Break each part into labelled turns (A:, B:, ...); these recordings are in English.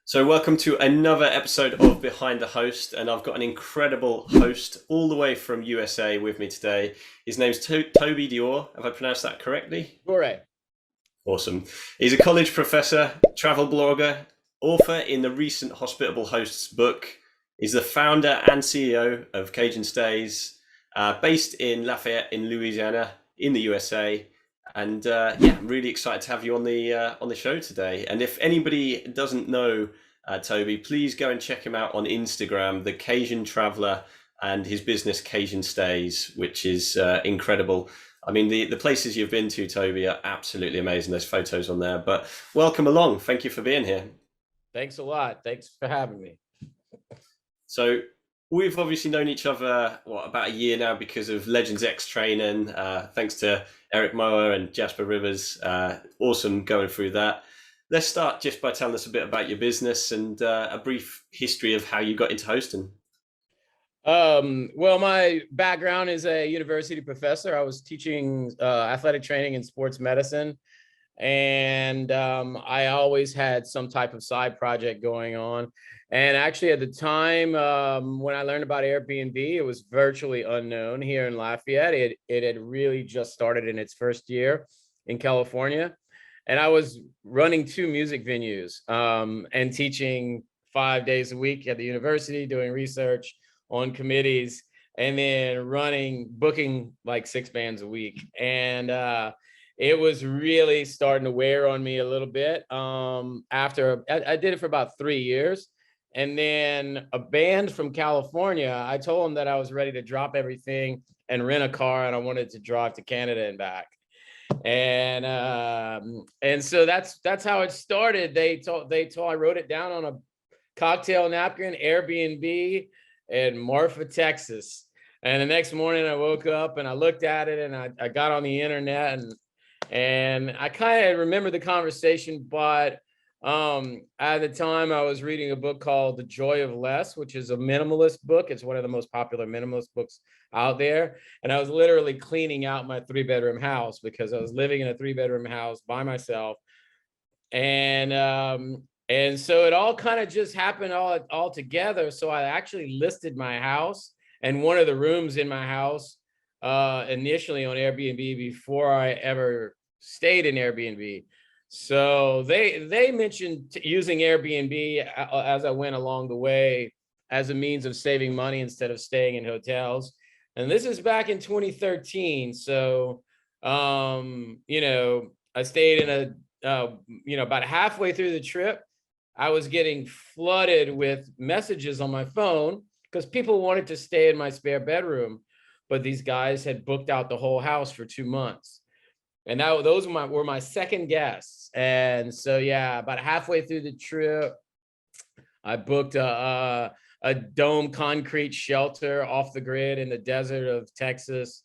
A: So, welcome to another episode of Behind the Host, and I've got an incredible host all the way from USA with me today. His name's Toby Dore. Have I pronounced that correctly?
B: Correct.
A: Awesome. He's a college professor, travel blogger, author in the recent Hospitable Hosts book. He's the founder and CEO of Cajun Stays, based in Lafayette in Louisiana in the USA. And I'm really excited to have you on the show today. And if anybody doesn't know Toby, please go and check him out on Instagram, the Cajun Traveler, and his business Cajun Stays, which is incredible. I mean, the places you've been to, Toby, are absolutely amazing. There's photos on there. But welcome along. Thank you for being here.
B: Thanks a lot. Thanks for having me.
A: So we've obviously known each other, about a year now because of Legends X training. Thanks to Eric Mower and Jasper Rivers. Awesome going through that. Let's start just by telling us a bit about your business and a brief history of how you got into hosting.
B: Well, my background is a university professor. I was teaching athletic training and sports medicine. And I always had some type of side project going on. And actually, at the time when I learned about Airbnb, it was virtually unknown here in Lafayette. It had really just started in its first year in California. And I was running two music venues and teaching 5 days a week at the university, doing research on committees, and then booking like 6 bands a week. And it was really starting to wear on me a little bit. After I did it for about 3 years. And then a band from California, I told them that I was ready to drop everything and rent a car, and I wanted to drive to Canada and back. And so that's how it started. They told I wrote it down on a cocktail napkin, Airbnb in Marfa, Texas. And the next morning I woke up and I looked at it, and I got on the internet, and I kind of remember the conversation, but at the time I was reading a book called The Joy of Less, which is a minimalist book. It's one of the most popular minimalist books out there. And I was literally cleaning out my 3-bedroom house because I was living in a 3-bedroom house by myself. And so it all kind of just happened all together. So I actually listed my house and one of the rooms in my house initially on Airbnb before I ever stayed in Airbnb. So they mentioned using Airbnb as I went along the way as a means of saving money instead of staying in hotels. And this is back in 2013. So, I stayed in about halfway through the trip, I was getting flooded with messages on my phone because people wanted to stay in my spare bedroom, but these guys had booked out the whole house for 2 months. And those were my second guests. And so, about halfway through the trip, I booked a dome concrete shelter off the grid in the desert of Texas.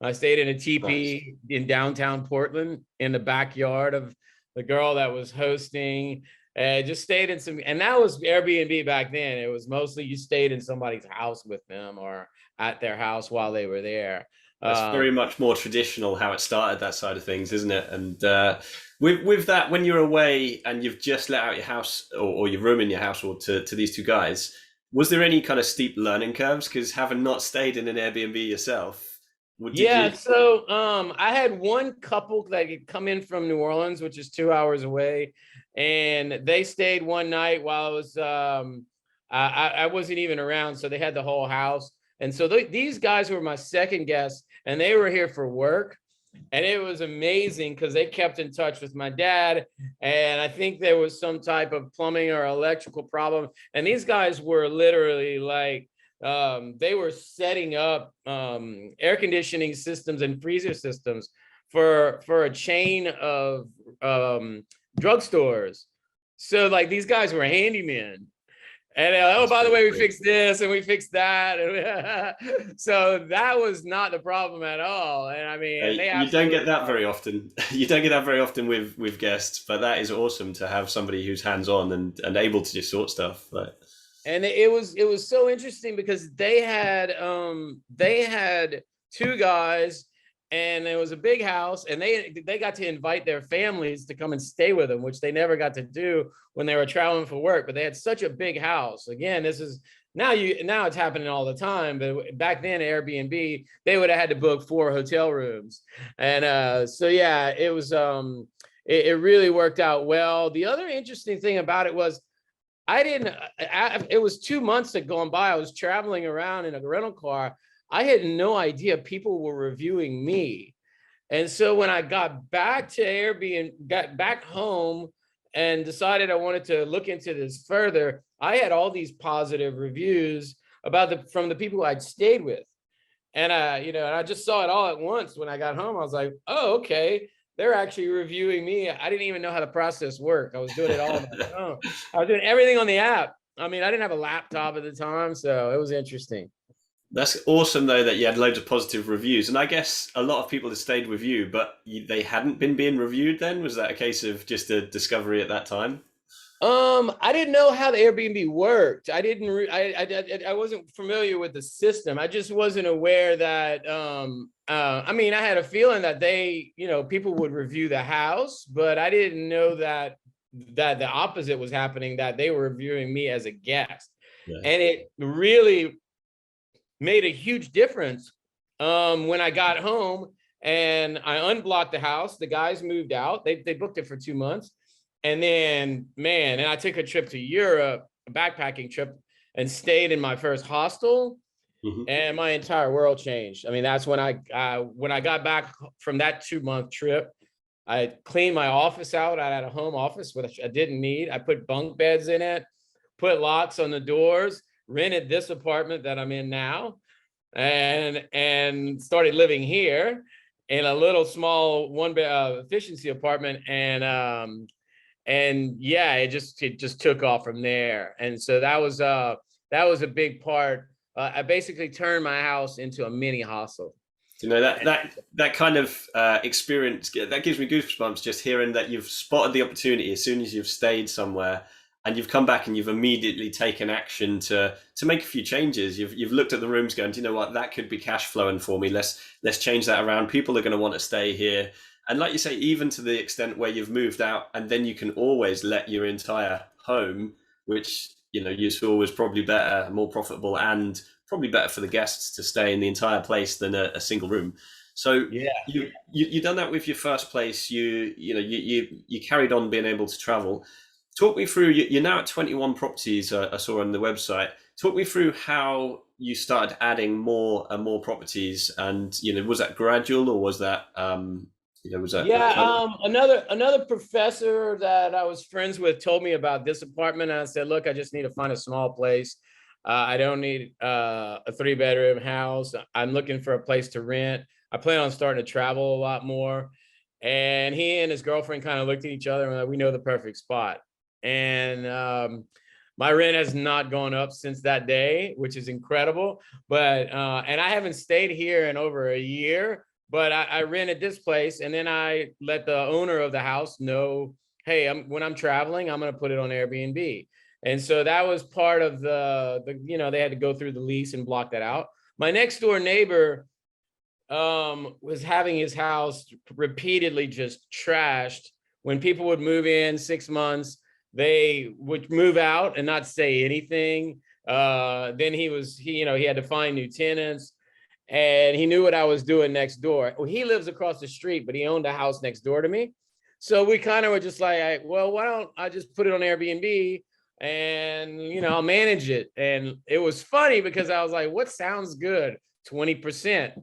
B: I stayed in a teepee in downtown Portland in the backyard of the girl that was hosting. Just stayed in and that was Airbnb back then. It was mostly you stayed in somebody's house with them or at their house while they were there.
A: That's very much more traditional how it started, that side of things, isn't it? And with that, when you're away and you've just let out your house or your room in your house or to these two guys, was there any kind of steep learning curves? Because having not stayed in an Airbnb yourself,
B: so I had one couple that had come in from New Orleans, which is 2 hours away, and they stayed one night while I was I wasn't even around, so they had the whole house. And so these guys were my second guests, and they were here for work. And it was amazing because they kept in touch with my dad. And I think there was some type of plumbing or electrical problem. And these guys were literally like, they were setting up air conditioning systems and freezer systems for a chain of drugstores. So like these guys were handymen. And by the way, we fixed this and we fixed that. So that was not the problem at all. And I mean,
A: you don't get that very often. You don't get that very often with guests, but that is awesome to have somebody who's hands-on and able to just sort stuff.
B: And it was so interesting because they had two guys and it was a big house, and they got to invite their families to come and stay with them, which they never got to do when they were traveling for work. But they had such a big house. Again, this is now it's happening all the time, but back then Airbnb, they would have had to book 4 hotel rooms. And so yeah, it was it really worked out well. The other interesting thing about it was it was 2 months that gone by. I was traveling around in a rental car. I had no idea people were reviewing me. And so when I got back to Airbnb, got back home and decided I wanted to look into this further, I had all these positive reviews from the people I'd stayed with. And and I just saw it all at once when I got home. I was like, oh, okay. They're actually reviewing me. I didn't even know how the process worked. I was doing it all on my phone. I was doing everything on the app. I mean, I didn't have a laptop at the time, so it was interesting.
A: That's awesome, though, that you had loads of positive reviews. And I guess a lot of people had stayed with you, but they hadn't been being reviewed then? Was that a case of just a discovery at that time?
B: I didn't know how the Airbnb worked. I wasn't familiar with the system. I just wasn't aware that, I mean, I had a feeling that people would review the house, but I didn't know that the opposite was happening, that they were reviewing me as a guest. Yeah. And it really made a huge difference when I got home and I unblocked the house. The guys moved out. They booked it for 2 months. And then, and I took a trip to Europe, a backpacking trip, and stayed in my first hostel. Mm-hmm. And my entire world changed. I mean, that's when I got back from that 2-month trip. I cleaned my office out. I had a home office, which I didn't need. I put bunk beds in it, put locks on the doors, rented this apartment that I'm in now, and started living here in a little small one-bed efficiency apartment. And yeah, it just took off from there. And so that was a big part. I basically turned my house into a mini hostel.
A: That kind of experience, that gives me goosebumps just hearing that you've spotted the opportunity as soon as you've stayed somewhere and you've come back and you've immediately taken action to make a few changes. You've looked at the rooms going, do you know what, that could be cash flowing for me. Let's change that around. People are going to want to stay here. And like you say, even to the extent where you've moved out and then you can always let your entire home, which, you saw was probably better, more profitable, and probably better for the guests to stay in the entire place than a single room. So yeah, you done that with your first place. You carried on being able to travel. Talk me through, you're now at 21 properties, I saw on the website. Talk me through how you started adding more and more properties, and was that gradual, or was that
B: another professor that I was friends with told me about this apartment, and I said, look, I just need to find a small place. I don't need a 3-bedroom house. I'm looking for a place to rent. I plan on starting to travel a lot more. And he and his girlfriend kind of looked at each other and were like, we know the perfect spot. And my rent has not gone up since that day, which is incredible. But and I haven't stayed here in over a year. But I rented this place, and then I let the owner of the house know, hey, when I'm traveling, I'm going to put it on Airbnb. And so that was part of the they had to go through the lease and block that out. My next door neighbor was having his house repeatedly just trashed. When people would move in 6 months, they would move out and not say anything. Then he had to find new tenants. And he knew what I was doing next door. Well, he lives across the street, but he owned a house next door to me. So we kind of were just like, well, why don't I just put it on Airbnb and, I'll manage it. And it was funny because I was like, what sounds good? 20%,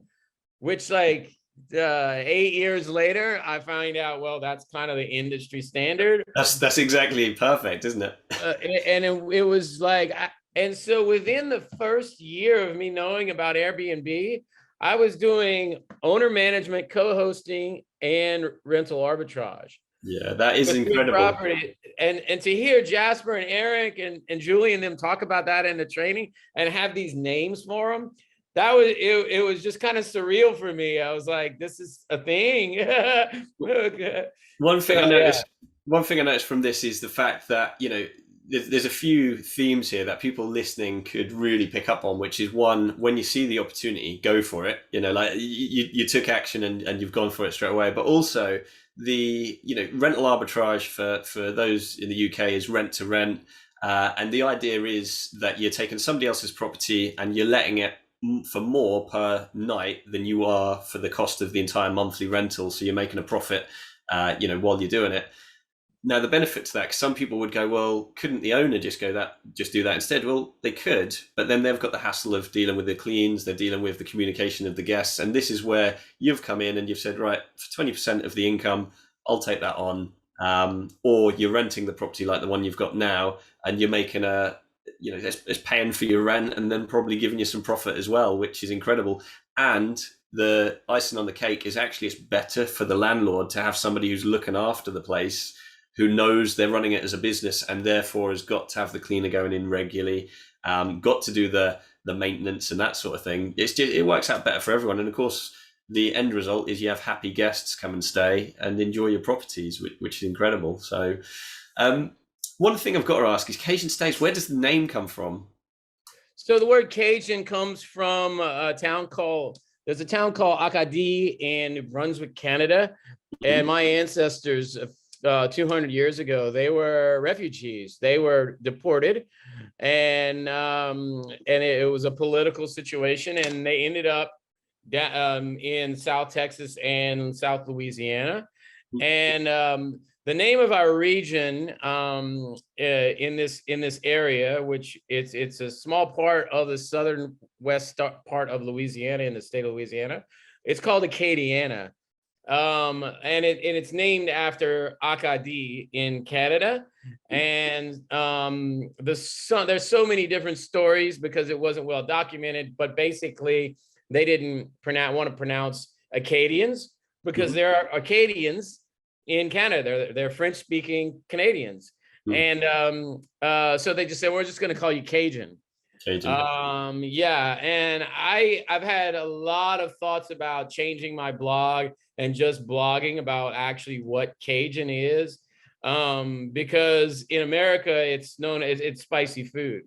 B: which 8 years later, I find out, well, that's kind of the industry standard.
A: That's exactly perfect, isn't it?
B: It was like, and so within the first year of me knowing about Airbnb, I was doing owner management, co-hosting, and rental arbitrage.
A: Yeah, that is incredible.
B: Property. And to hear Jasper and Eric and Julie and them talk about that in the training and have these names for them, it was just kind of surreal for me. I was like, this is a thing.
A: One thing I noticed from this is the fact that, there's a few themes here that people listening could really pick up on, which is one, when you see the opportunity, go for it. Like you took action and you've gone for it straight away. But also the, rental arbitrage for those in the UK is rent to rent. And the idea is that you're taking somebody else's property and you're letting it for more per night than you are for the cost of the entire monthly rental. So you're making a profit, while you're doing it. Now, the benefit to that, because some people would go, well, couldn't the owner just do that instead? Well, they could, but then they've got the hassle of dealing with the cleans, they're dealing with the communication of the guests. And this is where you've come in and you've said, right, for 20% of the income, I'll take that on. Or you're renting the property like the one you've got now, and you're making it's paying for your rent and then probably giving you some profit as well, which is incredible. And the icing on the cake is actually it's better for the landlord to have somebody who's looking after the place, who knows they're running it as a business and therefore has got to have the cleaner going in regularly, got to do the maintenance and that sort of thing. It works out better for everyone. And of course, the end result is you have happy guests come and stay and enjoy your properties, which is incredible. So one thing I've got to ask is Cajun Stays, where does the name come from?
B: So the word Cajun comes from there's a town called Acadie in New Brunswick, Canada. And my ancestors 200 years ago, they were refugees. They were deported, and it was a political situation, and they ended up in South Texas and South Louisiana. And the name of our region in this area, which it's a small part of the southern west part of Louisiana in the state of Louisiana, it's called Acadiana. And it's named after Acadie in Canada. And there's so many different stories because it wasn't well documented, but basically they didn't want to pronounce Acadians because there are Acadians in Canada. They're French-speaking Canadians. And so they just said, we're just going to call you Cajun. Yeah. And I've had a lot of thoughts about changing my blog and just blogging about actually what Cajun is, because in America it's known as it's spicy food.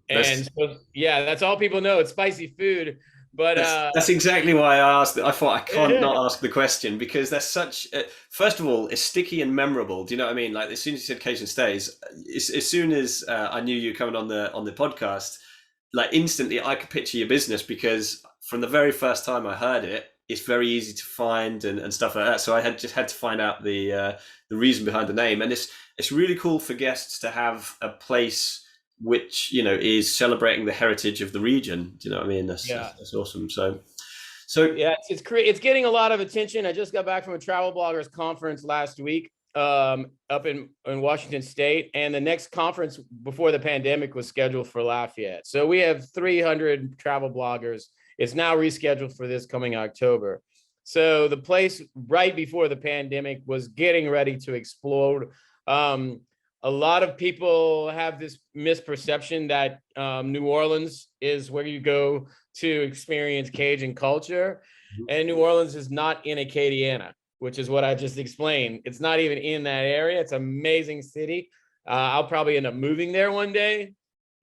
B: And so, yeah, that's all people know. It's spicy food. But
A: that's exactly why I asked. I thought I can't not ask the question because there's such. First of all, it's sticky and memorable. Do you know what I mean? Like as soon as you said Cajun Stays, as soon as I knew you were coming on the podcast, like instantly I could picture your business because from the very first time I heard it, it's very easy to find and stuff like that. So I just had to find out the reason behind the name, and it's really cool for guests to have a place which is celebrating the heritage of the region. Do you know what I mean? That's awesome. So
B: yeah, it's getting a lot of attention. I just got back from a travel bloggers conference last week up in Washington State, and the next conference before the pandemic was scheduled for Lafayette. So we have 300 travel bloggers. It's now rescheduled for this coming October. So the place right before the pandemic was getting ready to explode. A lot of people have this misperception that New Orleans is where you go to experience Cajun culture. And New Orleans is not in Acadiana, which is what I just explained. It's not even in that area. It's an amazing city. I'll probably end up moving there one day.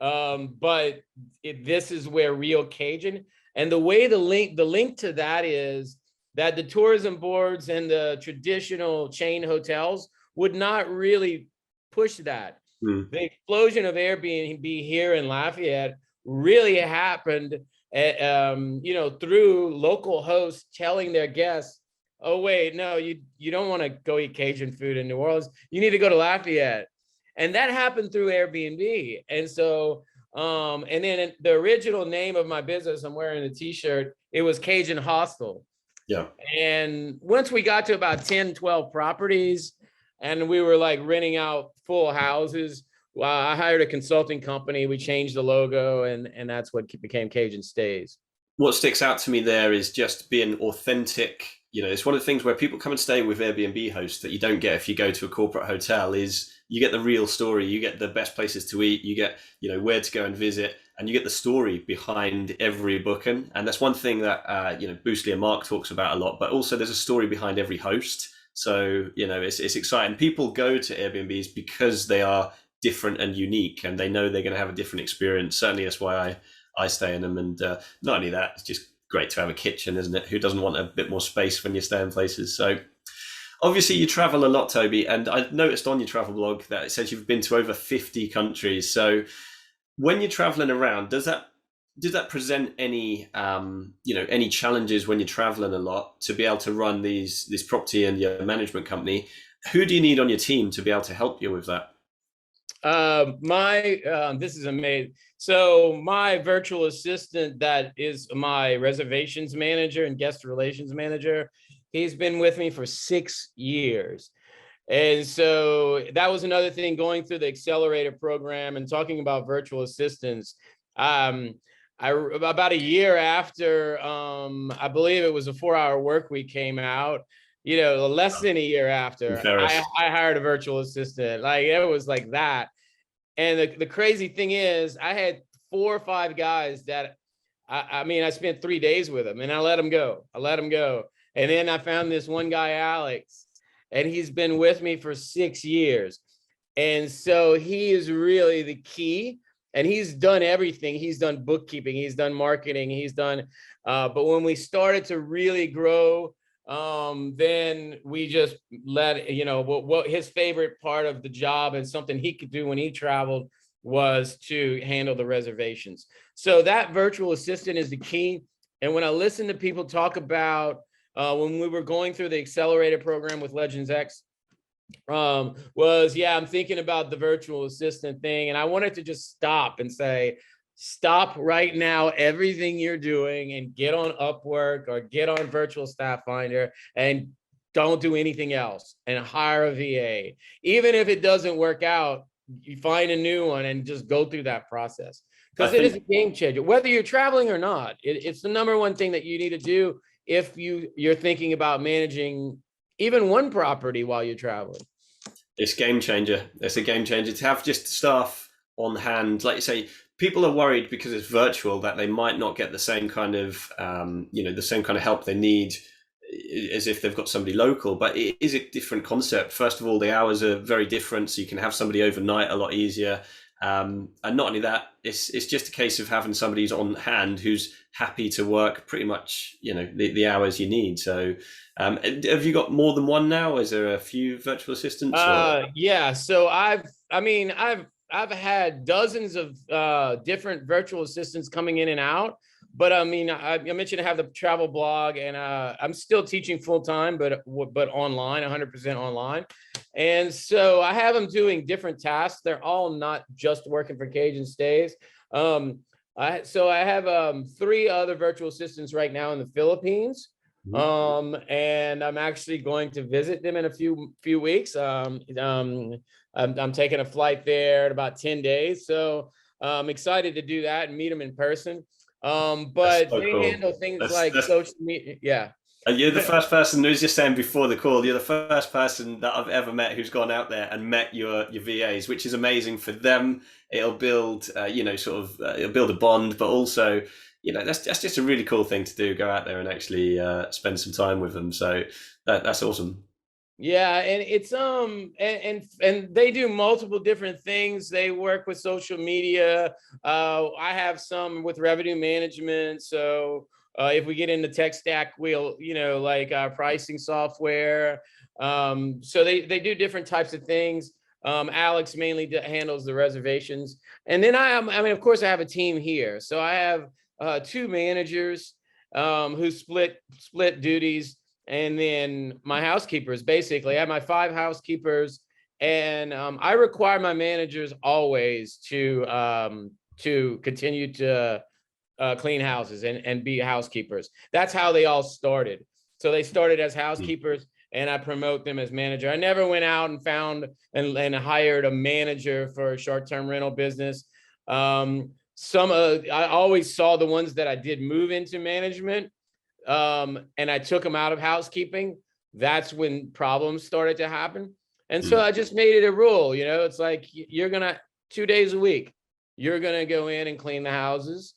B: But this is where real Cajun. And the way the link to that is that the tourism boards and the traditional chain hotels would not really push that. The explosion of Airbnb here in Lafayette really happened through local hosts telling their guests, oh wait, no, you don't want to go eat Cajun food in New Orleans, you need to go to Lafayette. And that happened through Airbnb. And so and then the original name of my business, I'm wearing a t-shirt, it was Cajun Hostel.
A: Yeah.
B: And once we got to about 10, 12 properties, and we were like renting out full houses, I hired a consulting company. We changed the logo, and that's what became Cajun Stays.
A: What sticks out to me there is just being authentic. It's one of the things where people come and stay with Airbnb hosts that you don't get if you go to a corporate hotel is you get the real story, you get the best places to eat, you get, where to go and visit, and you get the story behind every booking. And that's one thing that, Boostly and Mark talks about a lot, but also there's a story behind every host. So, it's exciting. People go to Airbnbs because they are different and unique, and they know they're going to have a different experience. Certainly, that's why I stay in them. And not only that, it's just great to have a kitchen, isn't it? Who doesn't want a bit more space when you stay in places? So obviously you travel a lot, Toby, and I've noticed on your travel blog that it says you've been to over 50 countries. So when you're traveling around, does that present any any challenges when you're traveling a lot to be able to run this property and your management company? Who do you need on your team to be able to help you with that?
B: This is amazing. So my virtual assistant, that is my reservations manager and guest relations manager, he's been with me for 6 years. And so that was another thing, going through the accelerator program and talking about virtual assistants. About a year after, I believe it was a 4-hour work week came out, less than a year after, I hired a virtual assistant. Like, it was like that. And the crazy thing is, I had 4 or 5 guys that I spent 3 days with them, and I let them go. And then I found this one guy, Alex, and he's been with me for 6 years. And so he is really the key, and he's done everything. He's done bookkeeping, he's done marketing, he's done, but when we started to really grow, then we just let, what his favorite part of the job and something he could do when he traveled was to handle the reservations. So that virtual assistant is the key. And when I listen to people talk about, when we were going through the accelerator program with Legends X, I'm thinking about the virtual assistant thing. And I wanted to just stop and say, stop right now everything you're doing and get on Upwork or get on Virtual Staff Finder and don't do anything else, and hire a VA. Even if it doesn't work out, you find a new one and just go through that process, because it is a game changer, whether you're traveling or not. It's the number one thing that you need to do if you're thinking about managing even one property while you're traveling.
A: It's game changer. It's a game changer to have just staff on hand. Like you say, people are worried because it's virtual that they might not get the same kind of, the same kind of help they need as if they've got somebody local. But it is a different concept. First of all, the hours are very different, so you can have somebody overnight a lot easier. And not only that, it's just a case of having somebody who's on hand who's happy to work pretty much, the hours you need. So have you got more than one now? Is there a few virtual assistants?
B: Yeah. So I've had dozens of different virtual assistants coming in and out. But I mentioned I have the travel blog, and I'm still teaching full time, but online, 100% online. And so I have them doing different tasks. They're all not just working for Cajun Stays. I have 3 other virtual assistants right now in the Philippines. And I'm actually going to visit them in a few weeks. I'm taking a flight there in about 10 days. So I'm excited to do that and meet them in person. But so they cool. Handle things like social media. Yeah.
A: You're the first person, who was just saying before the call, you're the first person that I've ever met who's gone out there and met your VAs, which is amazing for them. It'll build, it'll build a bond, but also, that's just a really cool thing to do. Go out there and actually spend some time with them. So that's awesome.
B: Yeah, and it's and they do multiple different things. They work with social media. I have some with revenue management. So if we get into tech stack, we'll like our pricing software. So they do different types of things. Alex mainly handles the reservations, and then of course I have a team here. So I have 2 managers who split duties. And then my housekeepers, basically, I have my 5 housekeepers, and I require my managers always to continue to clean houses and be housekeepers. That's how they all started. So they started as housekeepers, and I promote them as manager. I never went out and found and hired a manager for a short-term rental business. I always saw the ones that I did move into management. And I took them out of housekeeping. That's when problems started to happen. And so I just made it a rule, it's like, you're going to 2 days a week, you're going to go in and clean the houses,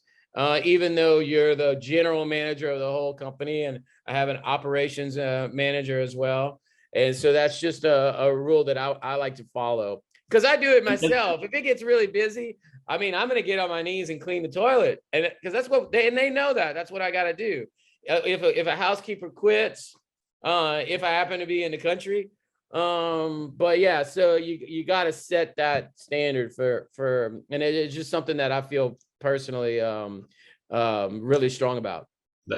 B: even though you're the general manager of the whole company. And I have an operations manager as well. And so that's just a rule that I like to follow. because I do it myself. If it gets really busy, I mean, I'm going to get on my knees and clean the toilet, and because that's what they know that's what I got to do. If a housekeeper quits, if I happen to be in the country, but yeah, so you got to set that standard for, and it's just something that I feel personally really strong about.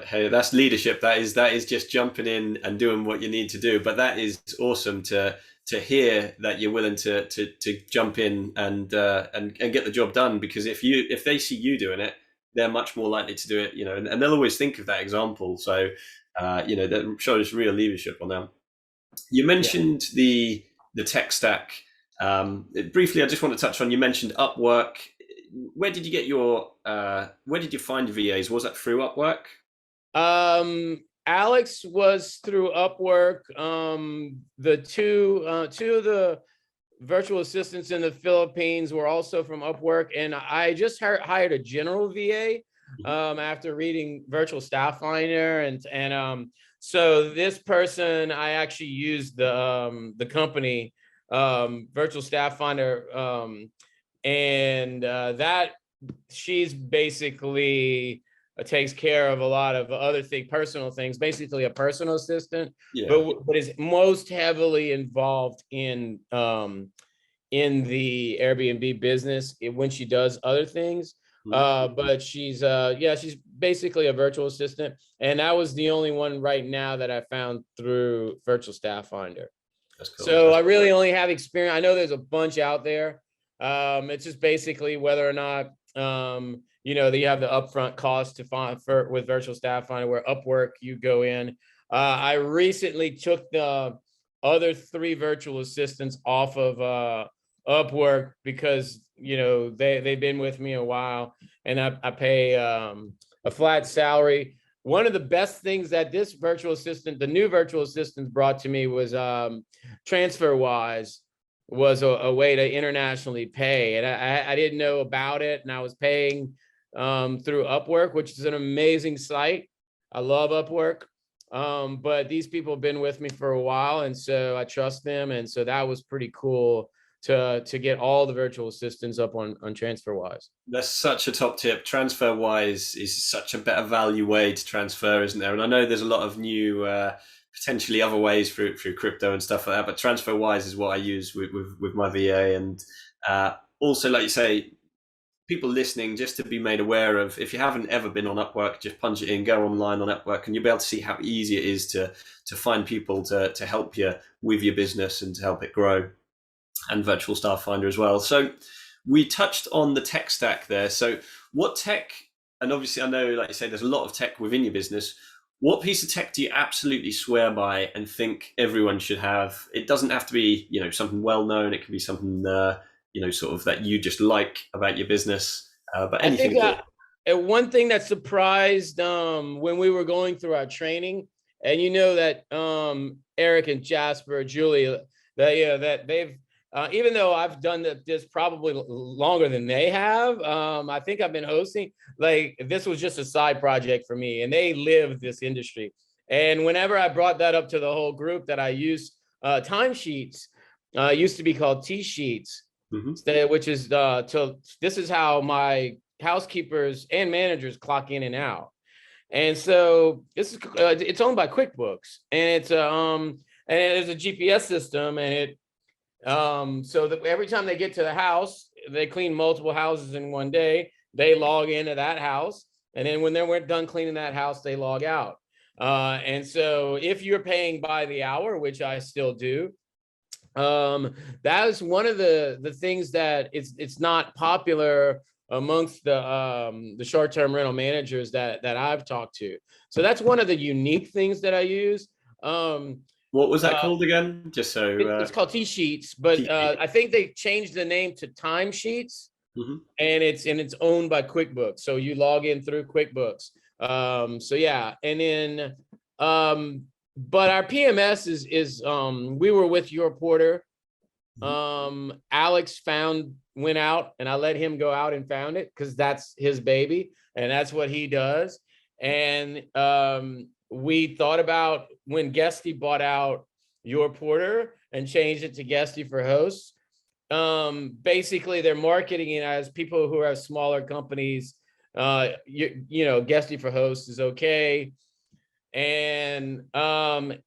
A: Hey, that's leadership. That is just jumping in and doing what you need to do. But that is awesome to hear that you're willing to jump in and get the job done. Because if they see you doing it, they're much more likely to do it. You know, and they'll always think of that example. So that shows real leadership on them. You mentioned the tech stack. Briefly, I just want to touch on. You mentioned Upwork. Where did you get where did you find VAs? Was that through Upwork?
B: Alex was through Upwork. The two of the virtual assistants in the Philippines were also from Upwork, and I just hired a general VA after reading Virtual Staff Finder, and so this person, I actually used the company Virtual Staff Finder, and that she's basically takes care of a lot of other personal things, basically a personal assistant, but is most heavily involved in the Airbnb business when she does other things. But she's basically a virtual assistant, and that was the only one right now that I found through Virtual Staff Finder. That's cool. So I really only have experience. I know there's a bunch out there. It's just basically whether or not that you have the upfront cost to find with Virtual Staff Finder, where Upwork you go in. I recently took the other 3 virtual assistants off of Upwork because they've been with me a while, and I pay a flat salary. One of the best things that this the new virtual assistant brought to me was TransferWise was a way to internationally pay, and I didn't know about it, and I was paying through Upwork, which is an amazing site. I love Upwork, but these people have been with me for a while, and so I trust them, and so that was pretty cool to get all the virtual assistants up on TransferWise.
A: That's such a top tip. TransferWise is such a better value way to transfer, isn't there? And I know there's a lot of new potentially other ways through crypto and stuff like that, but TransferWise is what I use with my VA. And also, like you say, people listening, just to be made aware of, if you haven't ever been on Upwork, just punch it in, go online on Upwork, and you'll be able to see how easy it is to find people to help you with your business and to help it grow, and Virtual Staff Finder as well. So we touched on the tech stack there. So what tech, and obviously I know, like you say, there's a lot of tech within your business. What piece of tech do you absolutely swear by and think everyone should have? It doesn't have to be, something well known. It can be something, sort of that you just like about your business. But anything.
B: I think one thing that surprised when we were going through our training, and that Eric and Jasper, Julie, that they've even though I've done this probably longer than they have, I think I've been hosting, like, this was just a side project for me, and they live this industry. And whenever I brought that up to the whole group, that I use timesheets, used to be called T-sheets, which is this is how my housekeepers and managers clock in and out. And so this is it's owned by QuickBooks, and it's and there's a GPS system, and it so that every time they get to the house, they clean multiple houses in one day, they log into that house, and then when they're done cleaning that house, they log out. And so if you're paying by the hour, which I still do, that is one of the things that it's not popular amongst the short-term rental managers that I've talked to. So that's one of the unique things that I use.
A: What was that called again? Just so
B: it's called T-sheets, but I think they changed the name to timesheets, and it's owned by QuickBooks. So you log in through QuickBooks. So yeah, and then but our PMS is we were with your porter. Alex went out, and I let him go out and found it because that's his baby and that's what he does. And we thought about when Guesty bought out your porter and changed it to Guesty for Hosts. basically they're marketing it as people who have smaller companies. You know, Guesty for Hosts is okay. And,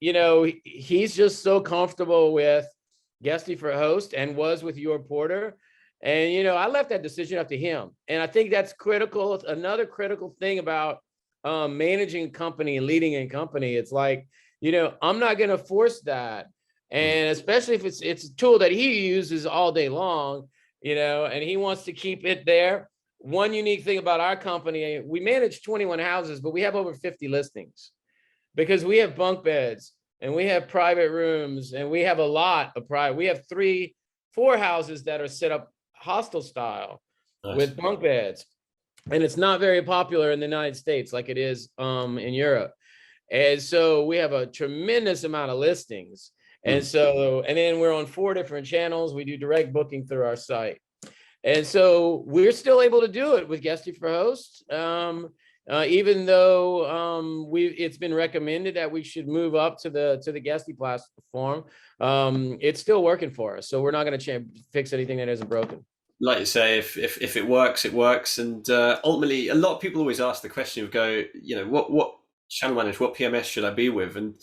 B: you know, he's just so comfortable with Guesty for Host and was with Your Porter. And, you know, I left that decision up to him. And I think that's critical. Another critical thing about managing a company and leading a company. It's like, you know, I'm not going to force that. And especially if it's a tool that he uses all day long, you know, and he wants to keep it there. One unique thing about our company, we manage 21 houses, but we have over 50 listings because we have bunk beds and we have private rooms and we have a lot of private. We have 4 houses that are set up hostel style with bunk beds. And it's not very popular in the United States like it is in Europe. And so we have a tremendous amount of listings. And so, and then we're on 4 different channels. We do direct booking through our site. And so we're still able to do it with Guesty for Hosts. Even though it's been recommended that we should move up to the Guesty platform, it's still working for us. So we're not going to fix anything that isn't broken.
A: Like you say, if it works, it works. And ultimately, a lot of people always ask the question of you know, what channel manager, what PMS should I be with? And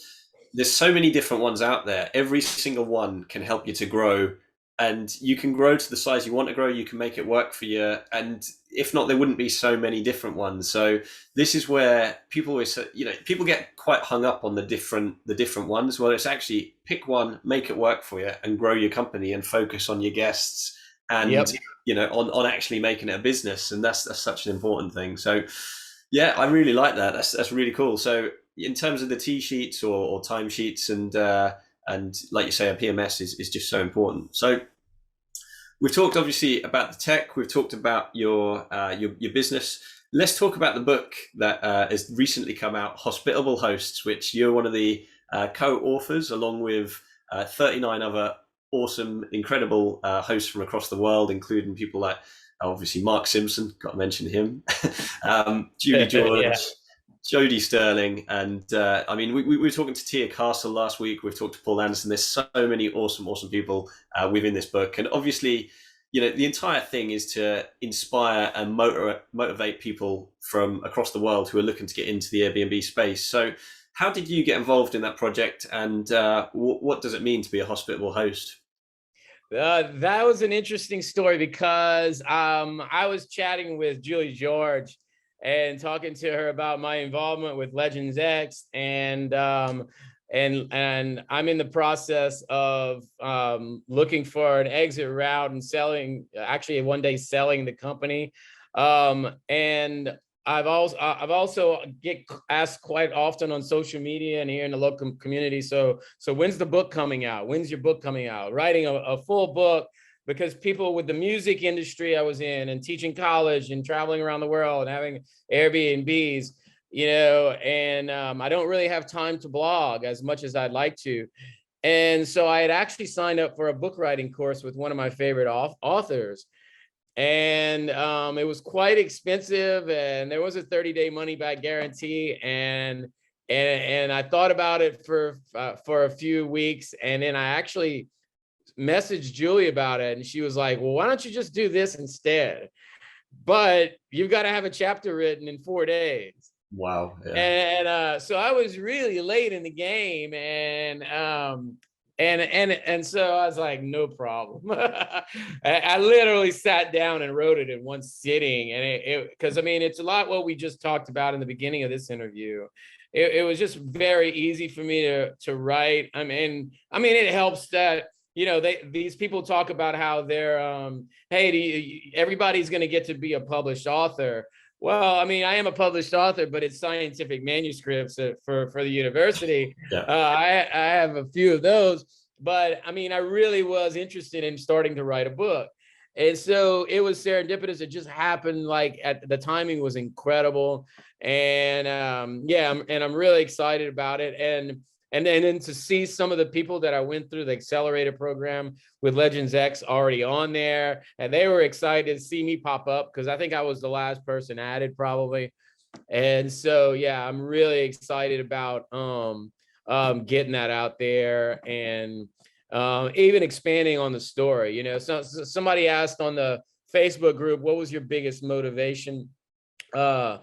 A: there's so many different ones out there. Every single one can help you to grow. And you can grow to the size you want to grow. You can make it work for you. And if not, there wouldn't be so many different ones. So this is where people always, you know, people get quite hung up on the different ones. Well, it's actually pick one, make it work for you, and grow your company and focus on your guests and you know, on actually making it a business. And that's such an important thing. So yeah, I really like that. That's really cool. So in terms of the T sheets or time sheets and like you say, a PMS is just so important. So we've talked obviously about the tech. We've talked about your business. Let's talk about the book that has recently come out, Hospitable Hosts, which you're one of the co-authors, along with 39 other awesome, incredible hosts from across the world, including people like obviously Mark Simpson, got to mention him, Julie George. Yeah. Jodie Sterling, and I mean, we were talking to Tia Castle last week. We've talked to Paul Anderson. There's so many awesome people within this book, and obviously, you know, the entire thing is to inspire and motivate people from across the world who are looking to get into the Airbnb space. So, how did you get involved in that project, and what does it mean to be a hospitable host?
B: That was an interesting story because I was chatting with Julie George and talking to her about my involvement with Legends X, and I'm in the process of looking for an exit route and actually one day selling the company. And I've also get asked quite often on social media and here in the local community. So when's the book coming out? When's your book coming out? Writing a full book. Because people with the music industry I was in and teaching college and traveling around the world and having Airbnbs, you know, and I don't really have time to blog as much as I'd like to. And so I had actually signed up for a book writing course with one of my favorite authors. And it was quite expensive, and there was a 30-day money-back guarantee. And I thought about it for a few weeks, and then I actually messaged Julie about it, and she was like, well, why don't you just do this instead? But you've got to have a chapter written in 4 days.
A: Wow. Yeah.
B: And so I was really late in the game, and so I was like, no problem. I literally sat down and wrote it in one sitting, and because I mean, it's a lot what we just talked about in the beginning of this interview. It was just very easy for me to write. I mean, it helps that, you know, these people talk about how they're, hey, everybody's going to get to be a published author. Well, I mean, I am a published author, but it's scientific manuscripts for the university. Yeah. I have a few of those, but I mean, I really was interested in starting to write a book. And so it was serendipitous. It just happened, like the timing was incredible. And I'm really excited about it. And then to see some of the people that I went through the accelerator program with Legends X already on there, and they were excited to see me pop up because I think I was the last person added probably. And so, yeah, I'm really excited about getting that out there. And even expanding on the story. You know, somebody asked on the Facebook group, what was your biggest motivation for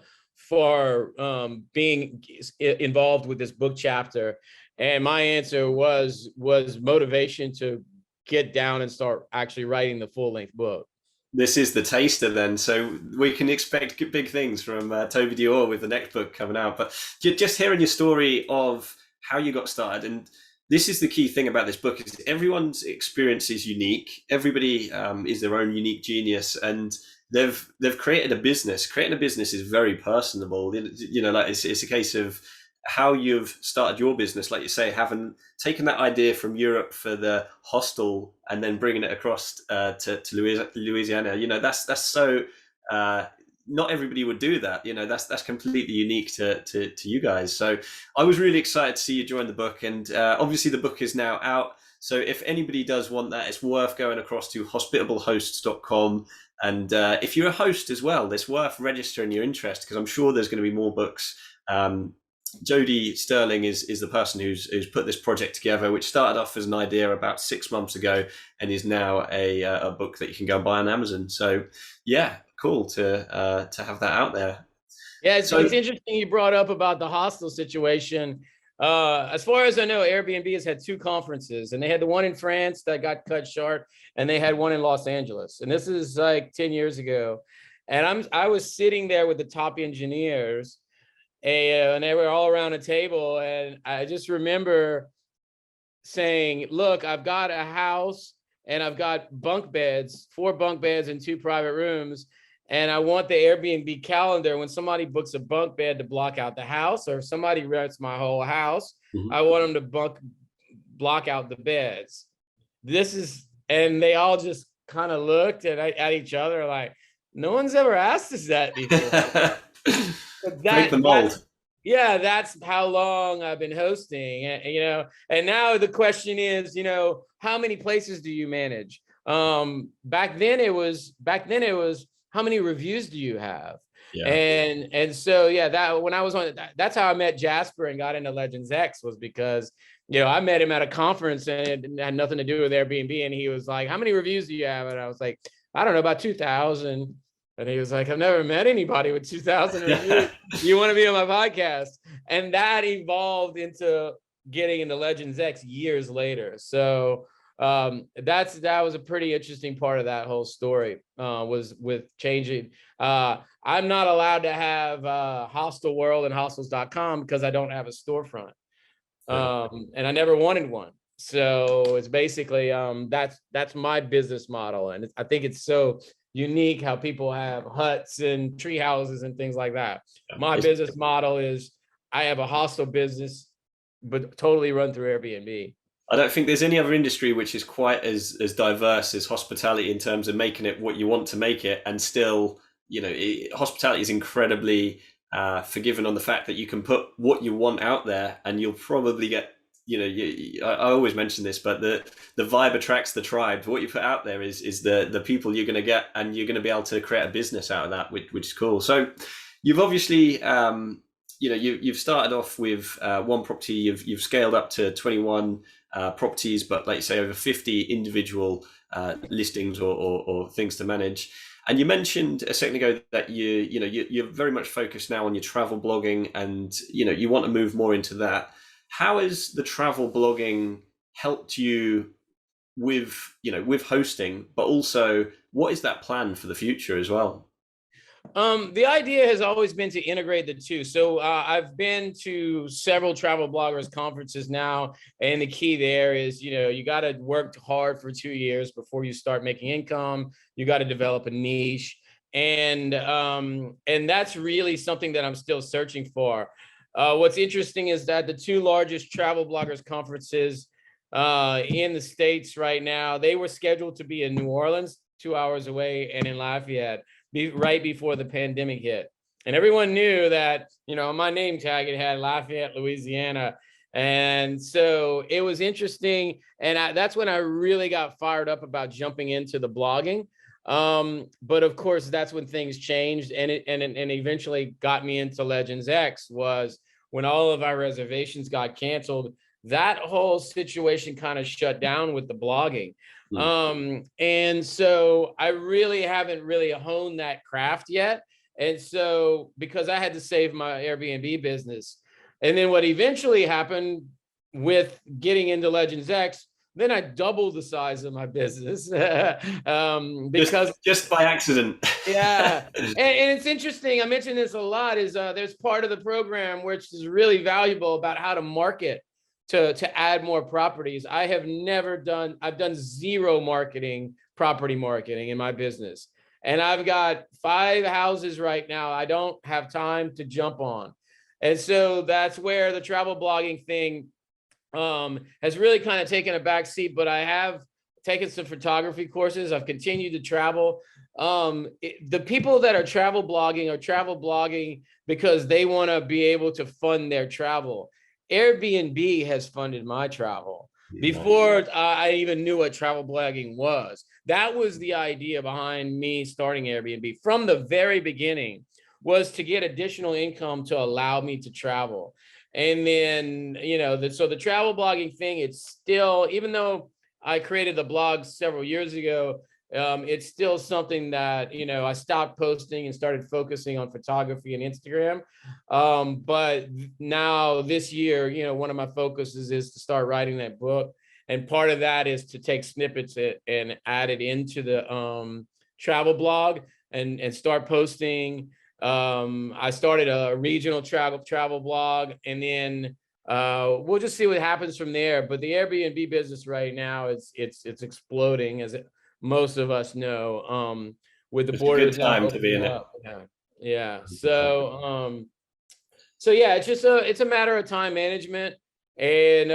B: being involved with this book chapter? And my answer was motivation to get down and start actually writing the full-length book.
A: This is the taster then, so we can expect big things from Toby Dore with the next book coming out. But just hearing your story of how you got started, and this is the key thing about this book, is everyone's experience is unique. Everybody is their own unique genius, and they've created a business. Creating a business is very personable. You know, like it's a case of how you've started your business, like you say, having taken that idea from Europe for the hostel and then bringing it across to Louisiana. You know, that's so not everybody would do that. You know, that's completely unique to you guys. So I was really excited to see you join the book, and obviously the book is now out. So if anybody does want that, it's worth going across to hospitablehosts.com. And if you're a host as well, it's worth registering your interest, because I'm sure there's going to be more books. Jody Sterling is the person who's put this project together, which started off as an idea about 6 months ago and is now a book that you can go and buy on Amazon. So yeah, cool to have that out there.
B: Yeah, so it's interesting you brought up about the hostel situation. As far as I know, Airbnb has had 2 conferences, and they had the one in France that got cut short, and they had one in Los Angeles. And this is like 10 years ago. And I was sitting there with the top engineers, and they were all around a table. And I just remember saying, look, I've got a house and I've got bunk beds, 4 bunk beds and 2 private rooms. And I want the Airbnb calendar, when somebody books a bunk bed, to block out the house, or if somebody rents my whole house, I want them to block out the beds. And they all just kind of looked at each other like, no one's ever asked us that before.
A: Break the mold.
B: Yeah, that's how long I've been hosting, you know. And now the question is, you know, how many places do you manage? Back then it was how many reviews do you have? Yeah. And so yeah, that when I was on, that's how I met Jasper and got into Legends X, was because, you know, I met him at a conference and it had nothing to do with Airbnb, and he was like, how many reviews do you have? And I was like, I don't know, about 2,000. And he was like, I've never met anybody with 2,000 reviews. You want to be on my podcast? And that evolved into getting into Legends X years later. So that was a pretty interesting part of that whole story, was with changing. I'm not allowed to have Hostel World and hostels.com because I don't have a storefront. And I never wanted one. So it's basically, that's my business model. And I think it's so unique how people have huts and tree houses and things like that. My business model is I have a hostel business, but totally run through Airbnb.
A: I don't think there's any other industry which is quite as diverse as hospitality in terms of making it what you want to make it, and still, you know, hospitality is incredibly forgiving on the fact that you can put what you want out there, and you'll probably get, you know, I always mention this, but the vibe attracts the tribe. What you put out there is the people you're going to get, and you're going to be able to create a business out of that, which is cool. So you've obviously, you know, you've started off with one property, you've scaled up to 21 properties, but like you say, over 50 individual listings or things to manage. And you mentioned a second ago that you're very much focused now on your travel blogging, and you know, you want to move more into that. How has the travel blogging helped you with hosting, but also what is that plan for the future as well?
B: The idea has always been to integrate the two. So I've been to several travel bloggers conferences now, and the key there is, you know, you got to work hard for 2 years before you start making income. You got to develop a niche, and that's really something that I'm still searching for. What's interesting is that the 2 largest travel bloggers conferences in the States right now, they were scheduled to be in New Orleans, 2 hours away, and in Lafayette, right before the pandemic hit. And everyone knew that, you know, my name tag, it had Lafayette, Louisiana. And so it was interesting. And that's when I really got fired up about jumping into the blogging. But of course, that's when things changed, and it eventually got me into Legends X, was when all of our reservations got canceled. that whole situation kind of shut down with the blogging.
A: Mm.
B: And so I really haven't really honed that craft yet. And so because I had to save my Airbnb business, and then what eventually happened with getting into Legends X, then I doubled the size of my business because
A: just by accident.
B: yeah, and it's interesting. I mention this a lot. Is there's part of the program which is really valuable about how to market to add more properties. I've done zero marketing, property marketing in my business, and I've got 5 houses right now I don't have time to jump on, and so that's where the travel blogging thing has really kind of taken a back seat. But I have taken some photography courses. I've continued to travel. The people that are travel blogging because they want to be able to fund their travel. Airbnb has funded my travel before I even knew what travel blogging was. That was the idea behind me starting Airbnb from the very beginning, was to get additional income to allow me to travel. And then, so the travel blogging thing, it's still, even though I created the blog several years ago, it's still something that, I stopped posting and started focusing on photography and Instagram. But now this year, one of my focuses is to start writing that book. And part of that is to take snippets and add it into the travel blog and start posting. I started a regional travel blog, and then we'll just see what happens from there. But the Airbnb business right now it's exploding, as most of us know. With the
A: It's a good
B: borders now
A: time to be in
B: opening
A: it.
B: up. Yeah. So yeah, it's a matter of time management. And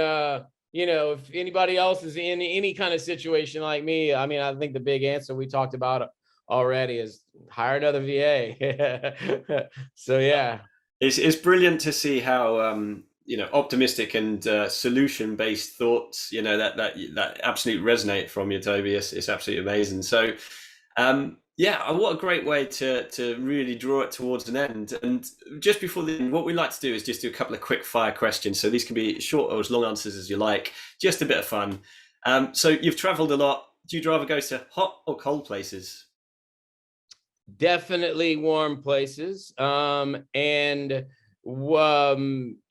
B: if anybody else is in any kind of situation like me, I mean, I think the big answer we talked about already is hire another VA. So yeah.
A: It's brilliant to see how optimistic and solution based thoughts that absolutely resonate from you, Toby. It's absolutely amazing. So yeah, what a great way to really draw it towards an end. And just before the end, what we like to do is just do a couple of quick fire questions. So these can be short or as long answers as you like, just a bit of fun. So you've traveled a lot. Do you rather go to hot or cold places?
B: Definitely warm places. And in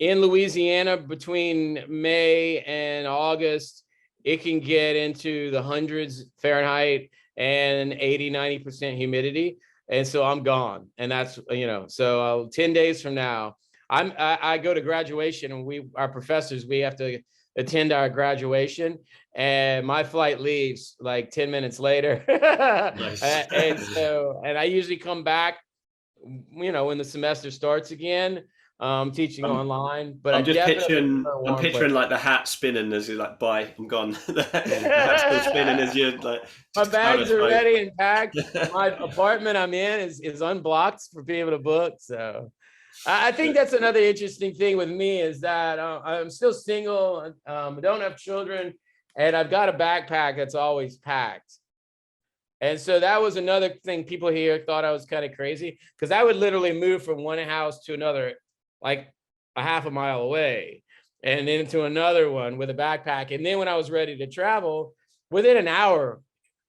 B: Louisiana, between May and August, it can get into the hundreds Fahrenheit and 80-90% humidity. And so I'm gone. And that's, so 10 days from now, I go to graduation, and our professors, we have to attend our graduation, and my flight leaves like 10 minutes later.
A: Nice.
B: and I usually come back, when the semester starts again, teaching online. But I
A: I'm just
B: definitely
A: picturing.
B: prefer
A: I'm
B: warm
A: picturing
B: places.
A: like the hat spinning as you're like, "Bye, I'm gone." The hat's still spinning as you're like
B: My
A: just out of
B: bags are
A: smoke.
B: ready and packed. My apartment I'm in is unblocked for people to book. So I think that's another interesting thing with me, is that I'm still single, don't have children, and I've got a backpack that's always packed. And so that was another thing people here thought I was kind of crazy, because I would literally move from one house to another, like a half a mile away, and then to another one with a backpack. And then when I was ready to travel, within an hour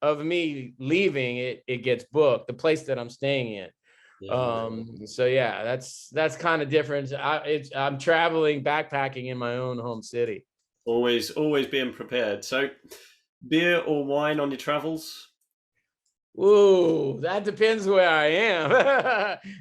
B: of me leaving, it gets booked, the place that I'm staying in.
A: Yeah.
B: So yeah, that's kind of different. I'm traveling, backpacking in my own home city.
A: Always being prepared. So, beer or wine on your travels?
B: Ooh, that depends where I am,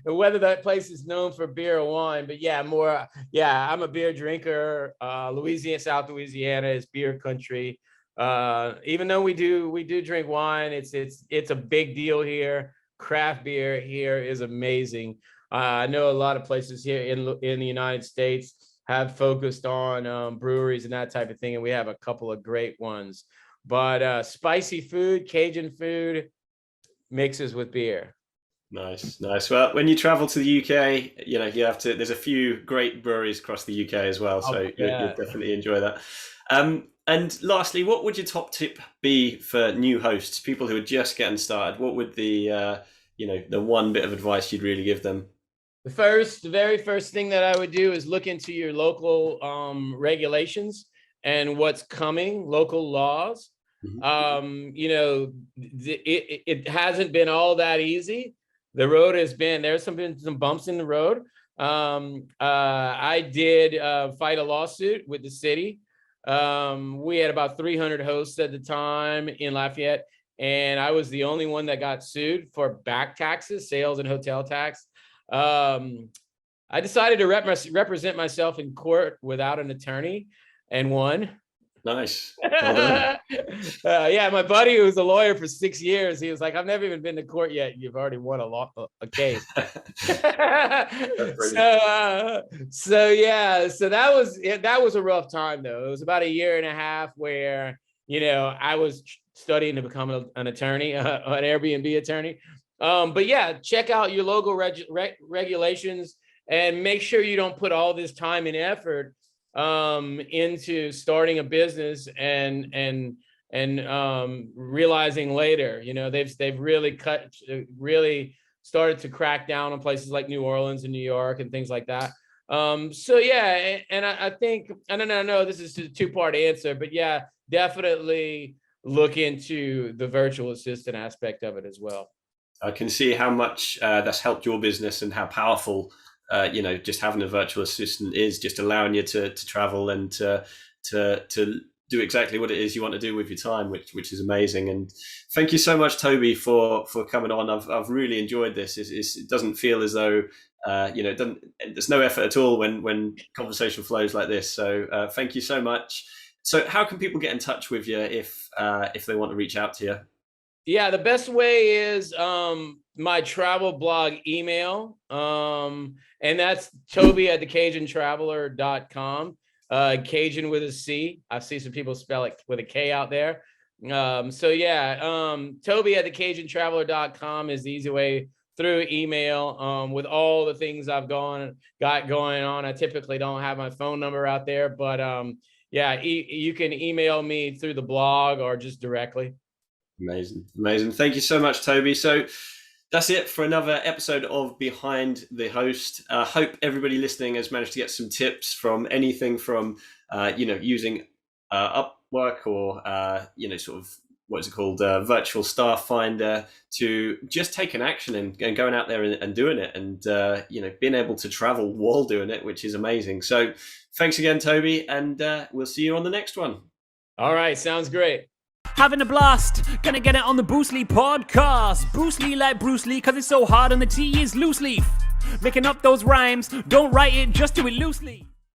B: and whether that place is known for beer or wine. But yeah, I'm a beer drinker. South Louisiana is beer country. Even though we do drink wine, it's a big deal here. Craft beer here is amazing. I know a lot of places here in the United States have focused on breweries and that type of thing, and we have a couple of great ones. But spicy food, Cajun food, mixes with beer.
A: Nice. Well, when you travel to the UK, you have to. There's a few great breweries across the UK as well, so you'll definitely enjoy that. And lastly, what would your top tip be for new hosts, people who are just getting started? What would the one bit of advice you'd really give them?
B: The very first thing that I would do is look into your local regulations. and what's coming, local laws. You know, it hasn't been all that easy. The road has been, been some bumps in the road. I did fight a lawsuit with the city. We had about 300 hosts at the time in Lafayette, and I was the only one that got sued for back taxes, sales and hotel tax. I decided to represent myself in court without an attorney and won.
A: Nice. Well
B: Yeah, my buddy who was a lawyer for 6 years, he was like, I've never even been to court yet. You've already won a case. So that was a rough time, though. It was about a year and a half where, you know, I was studying to become an attorney, an Airbnb attorney. But yeah, check out your local regulations and make sure you don't put all this time and effort into starting a business and realizing later, you know, they've really started to crack down on places like New Orleans and New York and things like that. So yeah, and I think, I don't know, this is a two-part answer, but yeah, definitely look into the virtual assistant aspect of it as well.
A: I can see how much that's helped your business and how powerful you know, just having a virtual assistant is, just allowing you to travel and to do exactly what it is you want to do with your time, which is amazing. And thank you so much, Toby, for coming on. I've really enjoyed this. It doesn't feel as though you know, there's no effort at all when conversation flows like this. So thank you so much. So how can people get in touch with you if they want to reach out to you?
B: Yeah, the best way is my travel blog email, and that's Toby at thecajuntraveler.com. Cajun with a C. I see some people spell it with a K out there. So yeah, Toby at thecajuntraveler.com is the easy way through email. With all the things I've got going on, I typically don't have my phone number out there, but yeah, you can email me through the blog or just directly.
A: Amazing. Thank you so much, Toby. So that's it for another episode of Behind the Host. I hope everybody listening has managed to get some tips from anything from, you know, using Upwork or, you know, sort of, what is it called, virtual staff finder, to just taking action and going out there and doing it, and, you know, being able to travel while doing it, which is amazing. So thanks again, Toby, and we'll see you on the next one.
B: All right. Sounds great.
C: Having a blast, gonna get it on the Bruce Lee podcast. Bruce Lee like Bruce Lee, cause it's so hard and the T is loose leaf. Making up those rhymes, don't write it, just do it loosely.